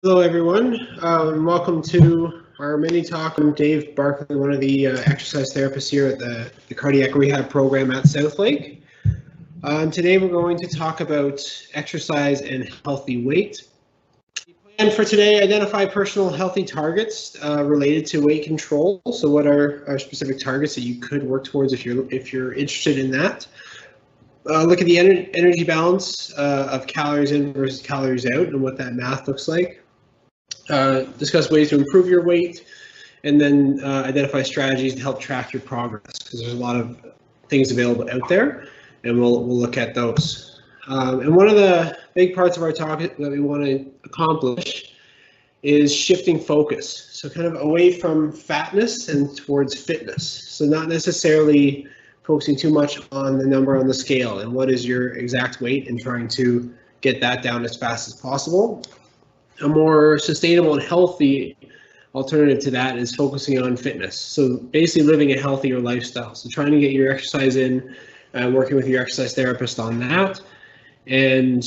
Hello, everyone, and welcome to our mini talk. I'm Dave Barkley, one of the exercise therapists here at the cardiac rehab program at Southlake. And today we're going to talk about exercise and healthy weight. And for today, identify personal healthy targets related to weight control. So, what are specific targets that you could work towards if you're interested in that? Look at the energy balance of calories in versus calories out and what that math looks like. Discuss ways to improve your weight, and then identify strategies to help track your progress, because there's a lot of things available out there, and we'll look at those. And one of the big parts of our talk that we want to accomplish is shifting focus. So kind of away from fatness and towards fitness. So not necessarily focusing too much on the number on the scale and what is your exact weight and trying to get that down as fast as possible. A more sustainable and healthy alternative to that is focusing on fitness. So basically living a healthier lifestyle. So trying to get your exercise in, working with your exercise therapist on that, and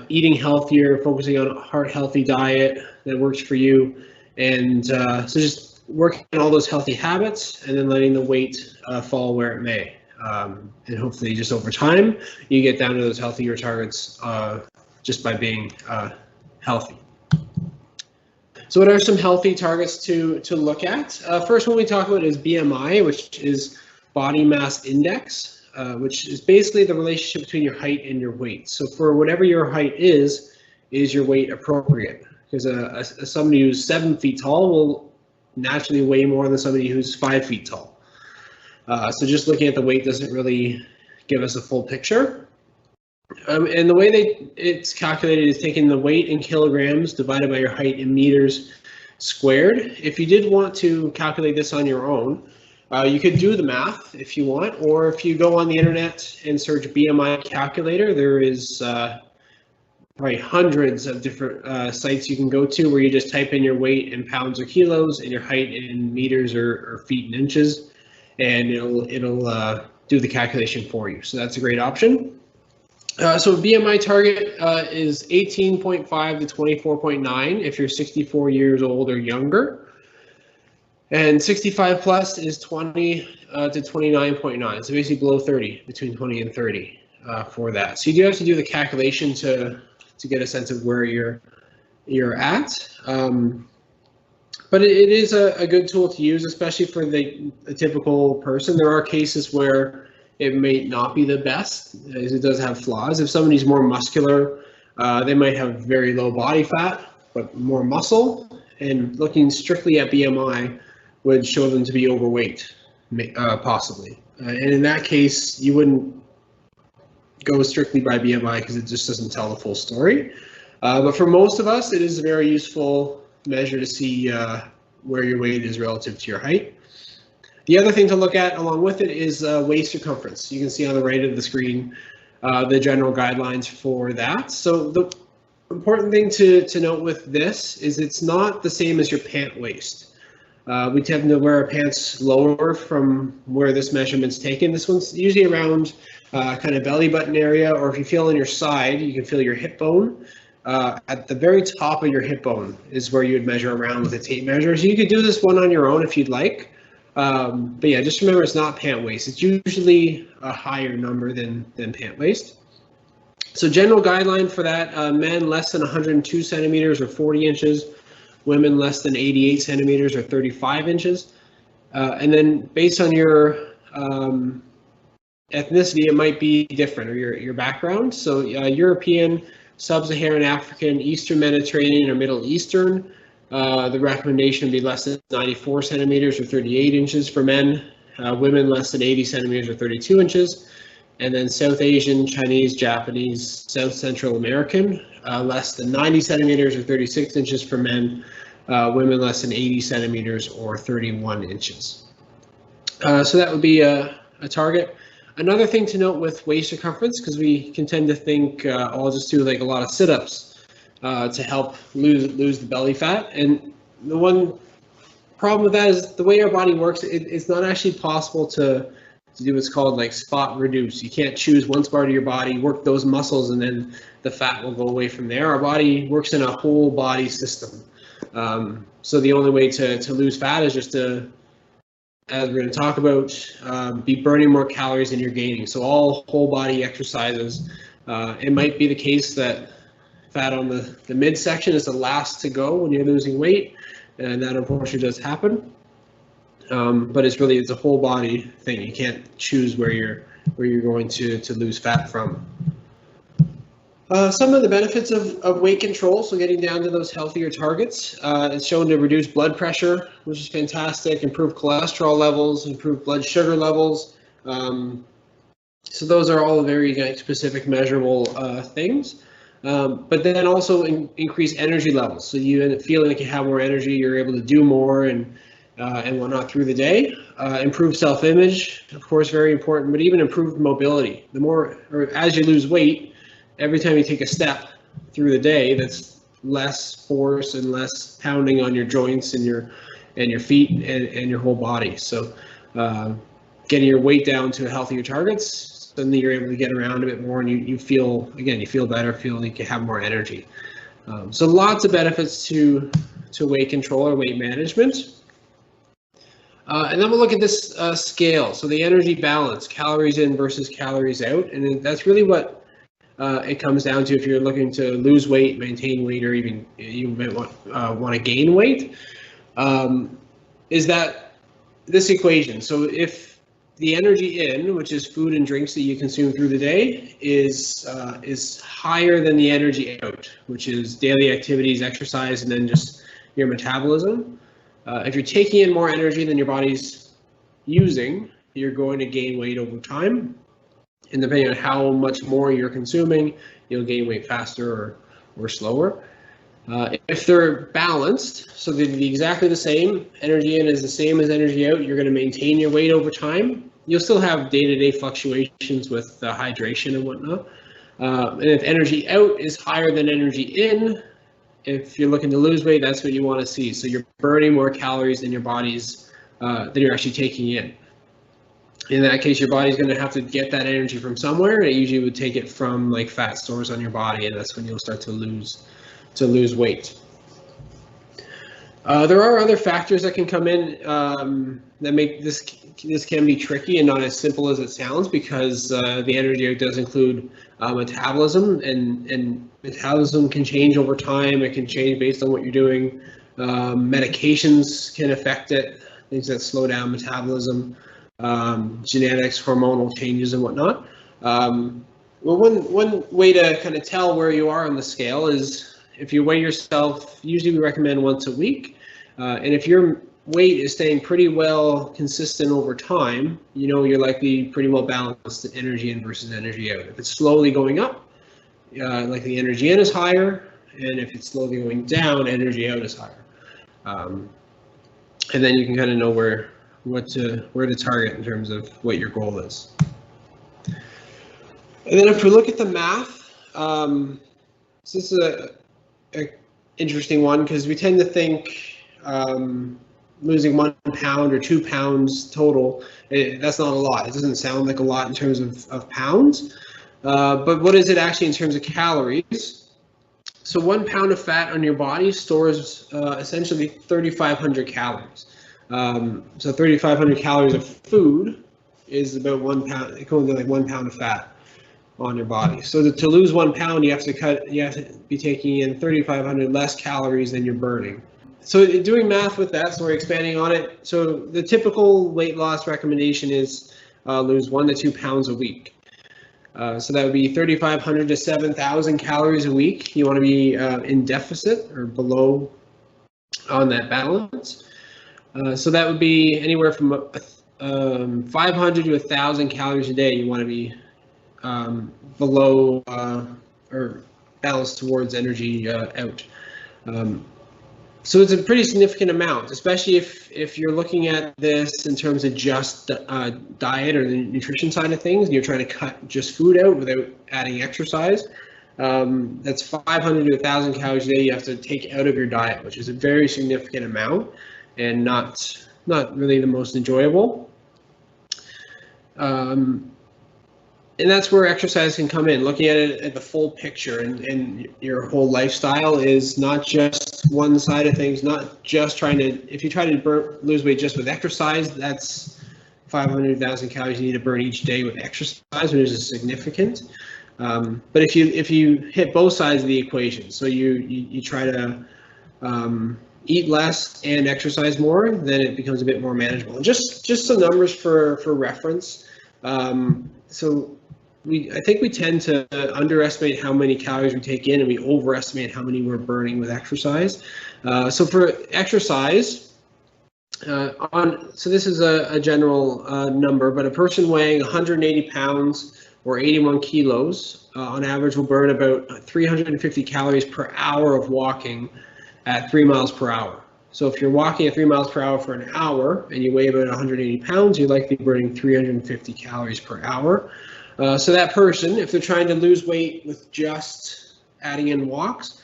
eating healthier, focusing on a heart healthy diet that works for you. And so just working on all those healthy habits and then letting the weight fall where it may. And hopefully just over time, you get down to those healthier targets just by being healthy. So what are some healthy targets to look at? First one we talk about is BMI, which is body mass index, which is basically the relationship between your height and your weight. So for whatever your height is your weight appropriate? Because somebody who's 7 feet tall will naturally weigh more than somebody who's 5 feet tall. So just looking at the weight doesn't really give us a full picture. And the way it's calculated is taking the weight in kilograms divided by your height in meters squared. If you did want to calculate this on your own, you could do the math if you want, or if you go on the internet and search BMI calculator, there is probably hundreds of different sites you can go to where you just type in your weight in pounds or kilos and your height in meters or feet and inches, and it'll do the calculation for you. So that's a great option. So BMI target is 18.5 to 24.9 if you're 64 years old or younger. And 65 plus is 20 to 29.9. So basically below 30, between 20 and 30 for that. So you do have to do the calculation to get a sense of where you're at. But it is a good tool to use, especially for the typical person. There are cases where it may not be the best, as it does have flaws. If somebody's more muscular, they might have very low body fat, but more muscle, and looking strictly at BMI would show them to be overweight, possibly. And in that case, you wouldn't go strictly by BMI because it just doesn't tell the full story. But for most of us, it is a very useful measure to see where your weight is relative to your height. The other thing to look at along with it is waist circumference. You can see on the right of the screen the general guidelines for that. So the important thing to note with this is it's not the same as your pant waist. We tend to wear our pants lower from where this measurement's taken. This one's usually around kind of belly button area, or if you feel on your side, you can feel your hip bone. At the very top of your hip bone is where you would measure around with a tape measure. So you could do this one on your own if you'd like. But yeah, just remember it's not pant waist. It's usually a higher number than pant waist. So general guideline for that, men less than 102 centimeters or 40 inches, women less than 88 centimeters or 35 inches. And then based on your ethnicity, it might be different, or your background. So European, Sub-Saharan African, Eastern Mediterranean, or Middle Eastern, the recommendation would be less than 94 centimeters or 38 inches for men, women less than 80 centimeters or 32 inches, and then South Asian, Chinese, Japanese, South Central American, less than 90 centimeters or 36 inches for men, women less than 80 centimeters or 31 inches. So that would be a target. Another thing to note with waist circumference, because we can tend to think I'll just do like a lot of sit-ups to help lose the belly fat. And the one problem with that is the way our body works, it's not actually possible to to do what's called like spot reduce. You can't choose one part of your body, work those muscles, and then the fat will go away from there. Our body works in a whole body system. So the only way to lose fat is just to, as we're going to talk about, be burning more calories than you're gaining. So all whole body exercises. It might be the case that fat on the midsection is the last to go when you're losing weight, and that unfortunately does happen. But it's a whole body thing. You can't choose where you're going to lose fat from. Some of the benefits of weight control, so getting down to those healthier targets, it's shown to reduce blood pressure, which is fantastic, improve cholesterol levels, improve blood sugar levels. So those are all very specific measurable things. But then also increase energy levels. So you end up feeling like you have more energy, you're able to do more and whatnot through the day. Improve self-image, of course, very important, but even improve mobility. As you lose weight, every time you take a step through the day, that's less force and less pounding on your joints and your feet and your whole body. So getting your weight down to healthier targets, then you're able to get around a bit more, and you feel better, feel like you have more energy. So lots of benefits to weight control or weight management. And then we'll look at this scale. So the energy balance, calories in versus calories out, and that's really what it comes down to if you're looking to lose weight, maintain weight, or even you might want to gain weight, is that this equation. So if the energy in, which is food and drinks that you consume through the day, is higher than the energy out, which is daily activities, exercise, and then just your metabolism. If you're taking in more energy than your body's using, you're going to gain weight over time. And depending on how much more you're consuming, you'll gain weight faster or slower. If they're balanced, so they'd be exactly the same, energy in is the same as energy out, you're going to maintain your weight over time. You'll still have day-to-day fluctuations with hydration and whatnot. And if energy out is higher than energy in, if you're looking to lose weight, that's what you want to see. So you're burning more calories than your body's, than you're actually taking in. In that case, your body's going to have to get that energy from somewhere, and it usually would take it from like fat stores on your body, and that's when you'll start to lose weight. There are other factors that can come in that make this can be tricky and not as simple as it sounds, because the energy out does include metabolism, and metabolism can change over time. It can change based on what you're doing. Medications can affect it, things that slow down metabolism. Genetics, hormonal changes, and whatnot. Well, one way to kind of tell where you are on the scale is if you weigh yourself. Usually, we recommend once a week, and if your weight is staying pretty well consistent over time, you're likely pretty well balanced to energy in versus energy out. If it's slowly going up, like the energy in is higher, and if it's slowly going down, energy out is higher. And then you can kind of know where to target in terms of what your goal is. And then if we look at the math, so this is a interesting one, because we tend to think losing 1 pound or 2 pounds total, that's not a lot. It doesn't sound like a lot in terms of pounds, but what is it actually in terms of calories? So 1 pound of fat on your body stores essentially 3,500 calories. So 3,500 calories of food is about 1 pound, equivalent to like 1 pound of fat on your body. So to lose 1 pound, you have to be taking in 3,500 less calories than you're burning. So doing math with that, so we're expanding on it. So the typical weight loss recommendation is lose 1 to 2 pounds a week. So that would be 3,500 to 7,000 calories a week. You want to be in deficit or below on that balance. So that would be anywhere from 500 to 1,000 calories a day. You want to be below or balanced towards energy out. So it's a pretty significant amount, especially if you're looking at this in terms of just diet or the nutrition side of things, and you're trying to cut just food out without adding exercise. That's 500 to 1,000 calories a day you have to take out of your diet, which is a very significant amount and not really the most enjoyable. And that's where exercise can come in, looking at it at the full picture, and your whole lifestyle is not just one side of things, not just trying to, if you try to lose weight just with exercise, that's 500,000 calories you need to burn each day with exercise, which is significant. But if you hit both sides of the equation, so you try to eat less and exercise more, then it becomes a bit more manageable. And just some numbers for reference. So I think we tend to underestimate how many calories we take in, and we overestimate how many we're burning with exercise. So for exercise, so this is a general number, but a person weighing 180 pounds or 81 kilos on average will burn about 350 calories per hour of walking at 3 miles per hour. So if you're walking at 3 miles per hour for an hour and you weigh about 180 pounds, you're likely burning 350 calories per hour. So that person, if they're trying to lose weight with just adding in walks,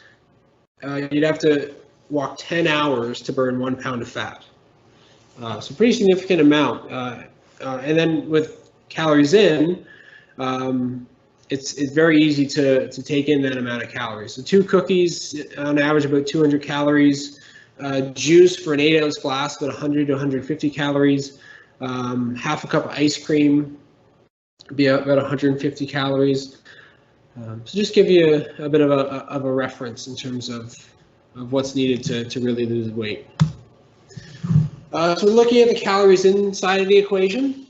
you'd have to walk 10 hours to burn 1 pound of fat. So pretty significant amount. And then with calories in, it's very easy to take in that amount of calories. So 2 cookies on average about 200 calories. Juice for an 8-ounce glass about 100 to 150 calories. Half a cup of ice cream would be about 150 calories. So just give you a bit of a reference in terms of what's needed to really lose weight. So we're looking at the calories inside of the equation.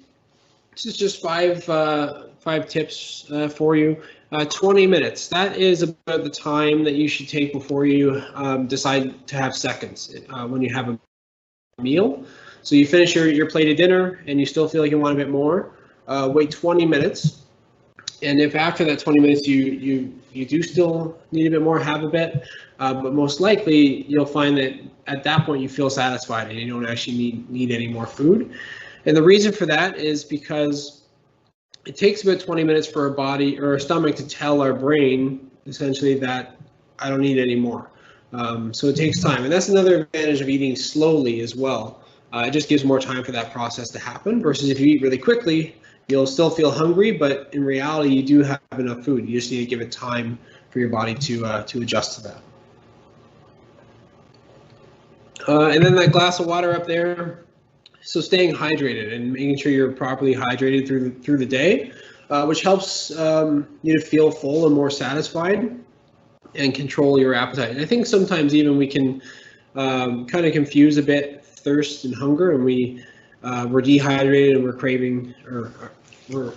This is just five tips for you. 20 minutes, that is about the time that you should take before you decide to have seconds when you have a meal. So you finish your plate of dinner and you still feel like you want a bit more, wait 20 minutes. And if after that 20 minutes you do still need a bit more, have a bit, but most likely you'll find that at that point you feel satisfied and you don't actually need any more food. And the reason for that is because it takes about 20 minutes for our body or our stomach to tell our brain essentially that I don't need any more. So it takes time, and that's another advantage of eating slowly as well. It just gives more time for that process to happen versus if you eat really quickly, you'll still feel hungry, but in reality you do have enough food. You just need to give it time for your body to adjust to that. And then that glass of water up there. So staying hydrated and making sure you're properly hydrated through the day, which helps you to feel full and more satisfied and control your appetite. And I think sometimes even we can kind of confuse a bit thirst and hunger, and we're dehydrated and we're craving, or we're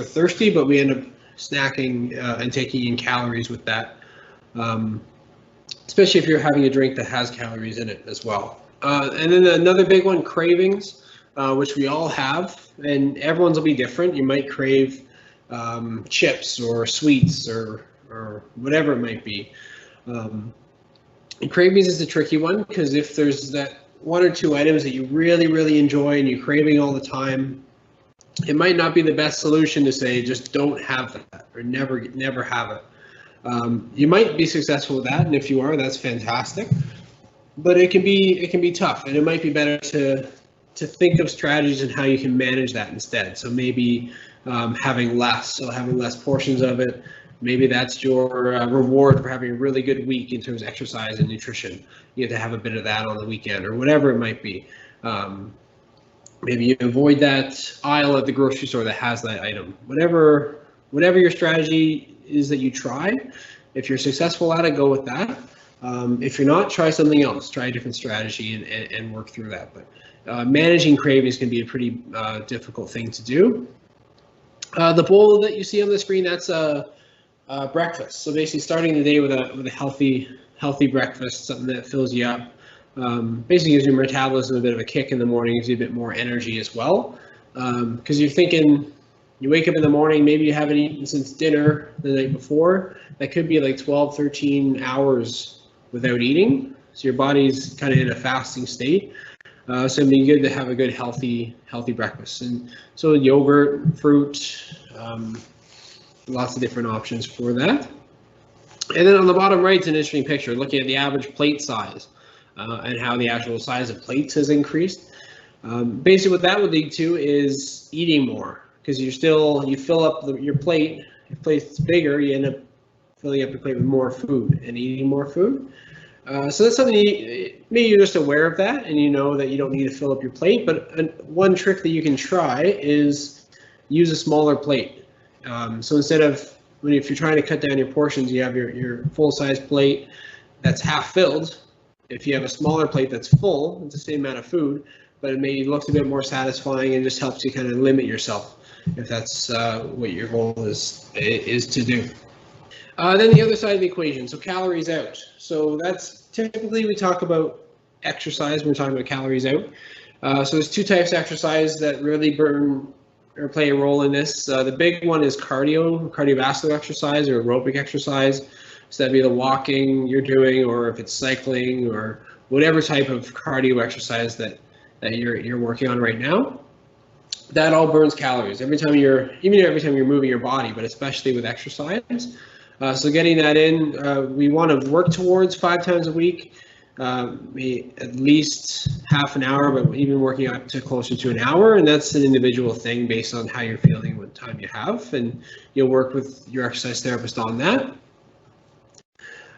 thirsty, but we end up snacking and taking in calories with that, especially if you're having a drink that has calories in it as well. And then another big one, cravings, which we all have, and everyone's will be different. You might crave chips or sweets or whatever it might be. And cravings is a tricky one because if there's that 1 or 2 items that you really, really enjoy and you're craving all the time, it might not be the best solution to say just don't have that or never have it. You might be successful with that, and if you are, that's fantastic. But it can be tough, and it might be better to think of strategies and how you can manage that instead. So maybe having less portions of it. Maybe that's your reward for having a really good week in terms of exercise and nutrition. You have to have a bit of that on the weekend or whatever it might be. Maybe you avoid that aisle at the grocery store that has that item. Whatever your strategy is that you try, if you're successful at it, go with that. If you're not, try something else. Try a different strategy and work through that. But managing cravings can be a pretty difficult thing to do. The bowl that you see on the screen, that's breakfast. So basically starting the day with a healthy breakfast, something that fills you up. Basically gives your metabolism a bit of a kick in the morning, gives you a bit more energy as well. Because you're thinking, you wake up in the morning, maybe you haven't eaten since dinner the night before. That could be like 12, 13 hours without eating. So your body's kind of in a fasting state. So it'd be good to have a good healthy breakfast. And so yogurt, fruit, lots of different options for that. And then on the bottom right is an interesting picture looking at the average plate size and how the actual size of plates has increased. Basically what that would lead to is eating more. because you fill up your plate. Your plate's bigger, you end up filling up your plate with more food and eating more food. So that's something maybe you're just aware of that and you know that you don't need to fill up your plate. But one trick that you can try is use a smaller plate. So instead of if you're trying to cut down your portions, you have your full-size plate that's half filled. If you have a smaller plate that's full, it's the same amount of food, but it maybe looks a bit more satisfying and just helps you kind of limit yourself if that's what your goal is to do. Then the other side of the equation, so calories out. So that's typically we talk about exercise when we're talking about calories out. So there's two types of exercise that really burn or play a role in this. The big one is cardiovascular exercise or aerobic exercise. So that'd be the walking you're doing, or if it's cycling, or whatever type of cardio exercise that you're working on right now. That all burns calories every time you're moving your body, but especially with exercise. So getting that in, we want to work towards 5 times a week, at least half an hour, but even working up to closer to an hour. And that's an individual thing based on how you're feeling, what time you have, and you'll work with your exercise therapist on that.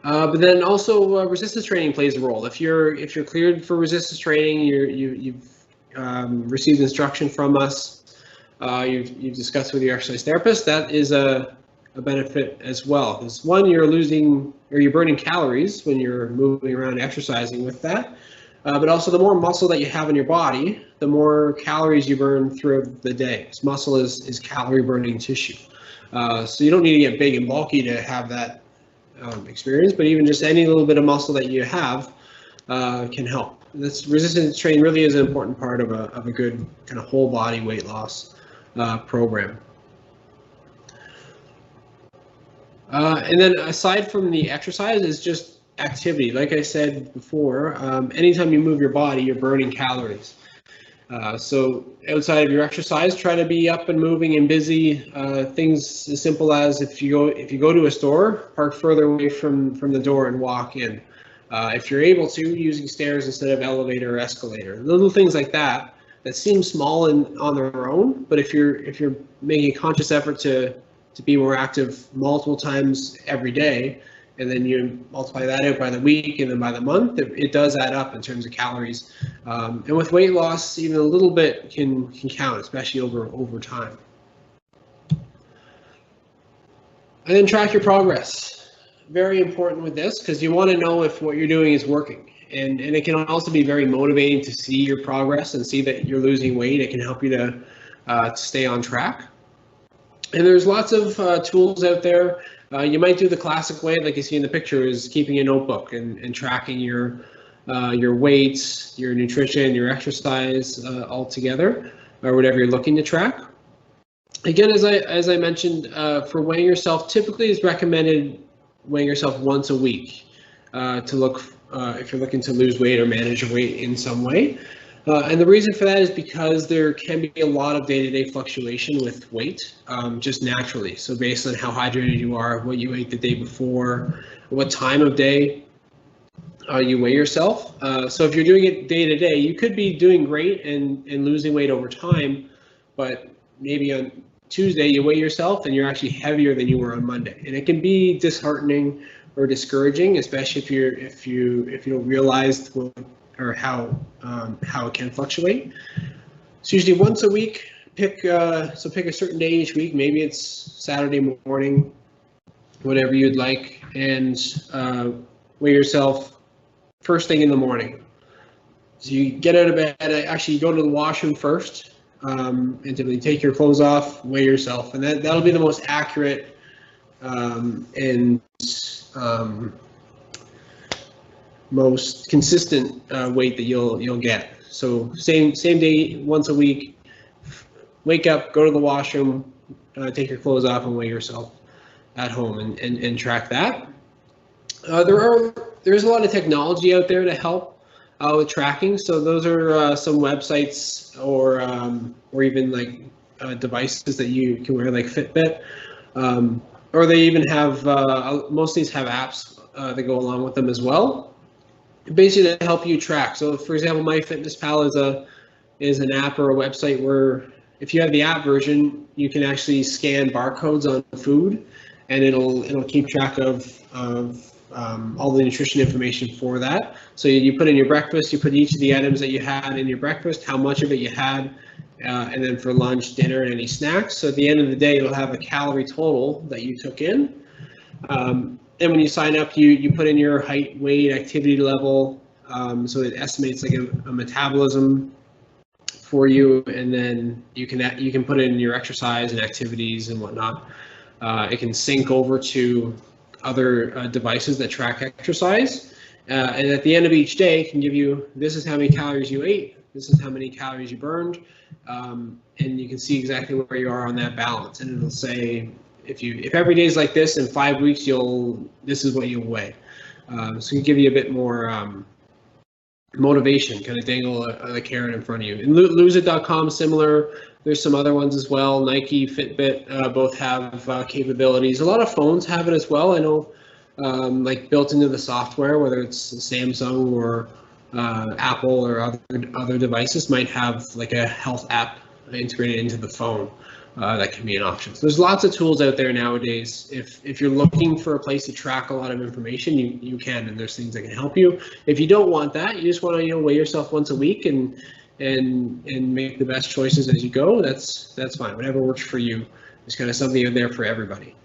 But then also resistance training plays a role. If you're cleared for resistance training, you've received instruction from us, you've discussed with your exercise therapist, that is a benefit as well. Because one, you're burning calories when you're moving around exercising with that, but also the more muscle that you have in your body, the more calories you burn throughout the day. Because muscle is calorie burning tissue. So you don't need to get big and bulky to have that experience, but even just any little bit of muscle that you have can help. This resistance training really is an important part of a good kind of whole body weight loss program. And then aside from the exercise is just activity. Like I said before, anytime you move your body, you're burning calories. So outside of your exercise, try to be up and moving and busy. Things as simple as if you go to a store, park further away from the door and walk in. If you're able to, using stairs instead of elevator or escalator. Little things like that seem small on their own, but if you're making a conscious effort to be more active multiple times every day, and then you multiply that out by the week and then by the month, it does add up in terms of calories. And with weight loss, even a little bit can count, especially over time. And then track your progress. Very important with this, because you want to know if what you're doing is working. And it can also be very motivating to see your progress and see that you're losing weight. It can help you to stay on track. And there's lots of tools out there. You might do the classic way, like you see in the picture, is keeping a notebook and tracking your weights, your nutrition, your exercise all together, or whatever you're looking to track. Again, as I mentioned, for weighing yourself, typically is recommended weighing yourself once a week to look if you're looking to lose weight or manage your weight in some way. And the reason for that is because there can be a lot of day-to-day fluctuation with weight, just naturally. So based on how hydrated you are, what you ate the day before, what time of day you weigh yourself. So if you're doing it day-to-day, you could be doing great and losing weight over time, but maybe on Tuesday you weigh yourself and you're actually heavier than you were on Monday. And it can be disheartening or discouraging, especially if you don't realize how it can fluctuate. So usually once a week, pick a certain day each week. Maybe it's Saturday morning, whatever you'd like, and weigh yourself first thing in the morning. So you get out of bed, actually you go to the washroom first, and typically take your clothes off, weigh yourself, and that'll be the most accurate and most consistent weight that you'll get. So same day, once a week, wake up, go to the washroom, take your clothes off and weigh yourself at home and track that. There's a lot of technology out there to help with tracking. So those are some websites or even like devices that you can wear, like Fitbit, or they even have most of these have apps that go along with them as well, basically to help you track. So for example, MyFitnessPal is an app or a website where if you have the app version, you can actually scan barcodes on food, and it'll keep track of all the nutrition information for that. So you put in your breakfast, you put each of the items that you had in your breakfast, how much of it you had, and then for lunch, dinner, and any snacks. So at the end of the day, it'll have a calorie total that you took in. And when you sign up, you put in your height, weight, activity level, so it estimates like a metabolism for you, and then you can put in your exercise and activities and whatnot. It can sync over to other devices that track exercise, and at the end of each day, it can give you, this is how many calories you ate, this is how many calories you burned, and you can see exactly where you are on that balance, and it'll say, if every day is like this, in 5 weeks this is what you'll weigh. So it can give you a bit more motivation, kind of dangle a carrot in front of you. And Lose-It.com, similar. There's some other ones as well. Nike, Fitbit, both have capabilities. A lot of phones have it as well. I know, like built into the software, whether it's Samsung or Apple or other devices, might have like a health app integrated into the phone. That can be an option. So there's lots of tools out there nowadays. If you're looking for a place to track a lot of information, you can, and there's things that can help you. If you don't want that, you just want to weigh yourself once a week and make the best choices as you go. That's fine. Whatever works for you. There's kind of something out there for everybody.